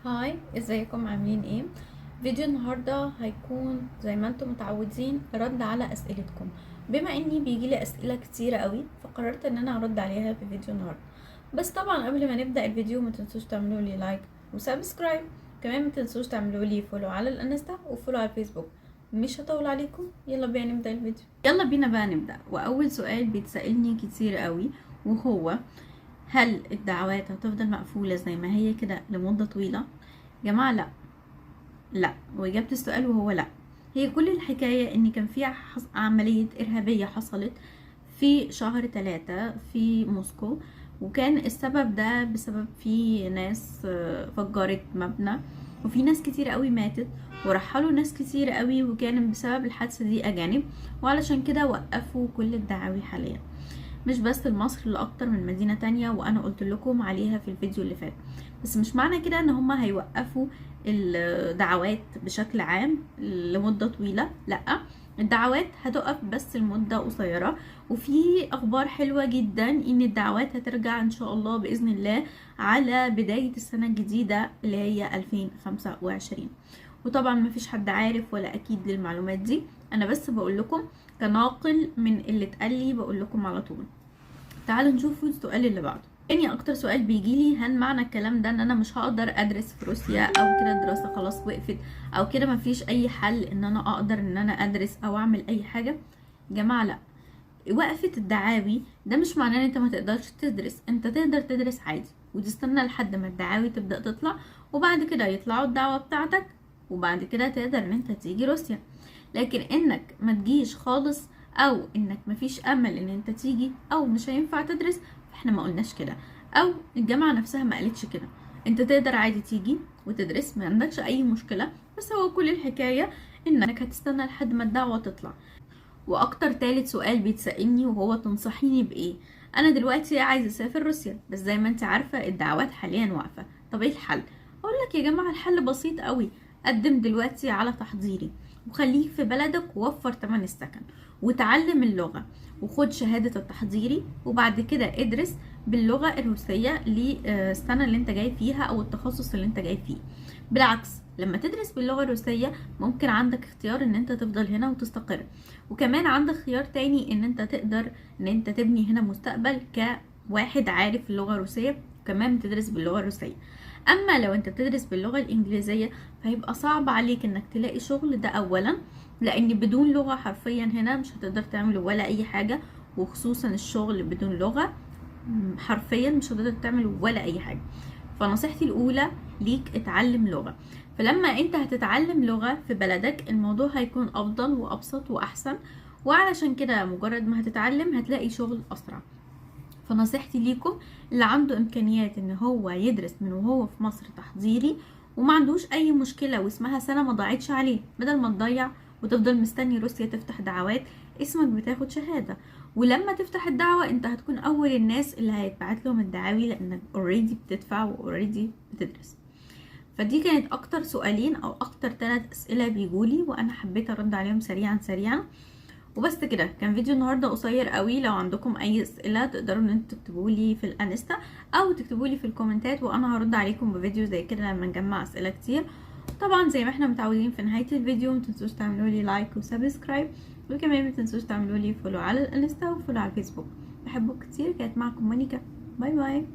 هاي، ازيكم؟ عاملين ايه؟ فيديو النهارده هيكون زي ما انتم متعودين رد على اسئلتكم. بما اني بيجيلي اسئله كتيره قوي فقررت ان انا ارد عليها في فيديو النهارده. بس طبعا قبل ما نبدا الفيديو ما تنسوش تعملوا لي لايك وسبسكرايب. كمان ما تنسوش تعملوا لي فولو على الانستا وفولو على الفيسبوك. مش هطول عليكم، يلا بينا نبدا الفيديو. يلا بينا بقى نبدا. واول سؤال بيتسالني كتير قوي وهو: هل الدعوات هتفضل مقفولة زي ما هي كده لمدة طويلة؟ يا جماعة لا. لا، وإجابة السؤال وهو لا. هي كل الحكاية ان كان في عملية إرهابية حصلت في شهر 3 في موسكو، وكان السبب ده بسبب في ناس فجرت مبنى، وفي ناس كتير قوي ماتت ورحلوا ناس كتير قوي، وكان بسبب الحادثة دي أجانب، وعلشان كده وقفوا كل الدعاوي حاليا، مش بس لمصر، لأكتر من مدينة تانية، وأنا قلت لكم عليها في الفيديو اللي فات. بس مش معنى كده ان هما هيوقفوا الدعوات بشكل عام لمدة طويلة، لأ. الدعوات هتقف بس لمدة قصيرة، وفي أخبار حلوة جدا ان الدعوات هترجع ان شاء الله بإذن الله على بداية السنة الجديدة اللي هي 2025. وطبعا مفيش حد عارف ولا أكيد للمعلومات دي، أنا بس بقول لكم كناقل من اللي اتقال لي، بقول لكم على طول. تعالوا نشوف السؤال اللي بعده. تاني اكتر سؤال بيجيلي: هل معنى الكلام ده ان انا مش هقدر ادرس في روسيا، او كده الدراسة خلاص وقفت، او كده مفيش اي حل ان انا اقدر ان انا ادرس او اعمل اي حاجة؟ يا جماعة لا. وقفة الدعاوي ده مش معناه ان انت ما تقدرش تدرس، انت تقدر تدرس عادي وتستنى لحد ما الدعاوي تبدأ تطلع، وبعد كده يطلعوا الدعوة بتاعتك، وبعد كده تقدر ان انت تيجي روسيا. لكن انك ما تجيش خالص، او انك مفيش امل ان انت تيجي، او مش هينفع تدرس، فاحنا ما قلناش كده، او الجامعة نفسها ما قالتش كده. انت تقدر عادي تيجي وتدرس، ما عندكش اي مشكلة، بس هو كل الحكاية انك هتستنى لحد ما الدعوة تطلع. واكتر تالت سؤال بيتسألني وهو: تنصحيني بايه؟ انا دلوقتي عايزه اسافر روسيا، بس زي ما انت عارفه الدعوات حاليا واقفه. طب ايه الحل؟ اقول لك يا جماعه الحل بسيط قوي. قدم دلوقتي على تحضيري، وخليك في بلدك، ووفر تمن السكن، وتعلم اللغه، وخد شهاده التحضيري، وبعد كده ادرس باللغه الروسيه للسنه اللي انت جاي فيها او التخصص اللي انت جاي فيه. بالعكس، لما تدرس باللغه الروسيه ممكن عندك اختيار ان انت تفضل هنا وتستقر، وكمان عندك خيار تاني ان انت تقدر ان انت تبني هنا مستقبل كواحد عارف اللغة الروسية، وكمان بتدرس باللغة الروسية. اما لو انت بتدرس باللغة الانجليزية فهيبقى صعب عليك انك تلاقي شغل، ده اولا، لان بدون لغة حرفيا هنا مش هتقدر تعمل ولا اي حاجة، وخصوصا الشغل بدون لغة حرفيا مش هتقدر تعمل ولا اي حاجة. فنصيحتي الاولى ليك: اتعلم لغة. فلما انت هتتعلم لغة في بلدك الموضوع هيكون افضل وابسط واحسن، وعلشان كده مجرد ما هتتعلم هتلاقي شغل اسرع. فنصيحتي ليكم اللي عنده امكانيات ان هو يدرس من وهو في مصر تحضيري وما عندوش اي مشكلة واسمها سنة ما ضاعتش عليه، بدل ما تضيع وتفضل مستني روسيا تفتح دعوات، اسمك بتاخد شهادة، ولما تفتح الدعوة انت هتكون اول الناس اللي هيتبعت لهم الدعاوي لانك اوريدي بتدفع واوريدي بتدرس. فدي كانت اكتر سؤالين او اكتر 3 اسئلة بيجولي، وانا حبيت ارد عليهم سريعا سريعا. وبس كده، كان فيديو النهارده قصير قوي. لو عندكم اي اسئله تقدروا ان انتوا تكتبوا لي في الانستا او تكتبوا لي في الكومنتات، وانا هرد عليكم بفيديو زي كده لما نجمع اسئله كتير. طبعا زي ما احنا متعودين في نهايه الفيديو ما تنسوش تعملوا لي لايك وسبسكرايب، وكمان ما تنسوش تعملوا لي فولو على الانستا وفولو على الفيسبوك. بحبكم كتير. كانت معكم مونيكا، باي باي.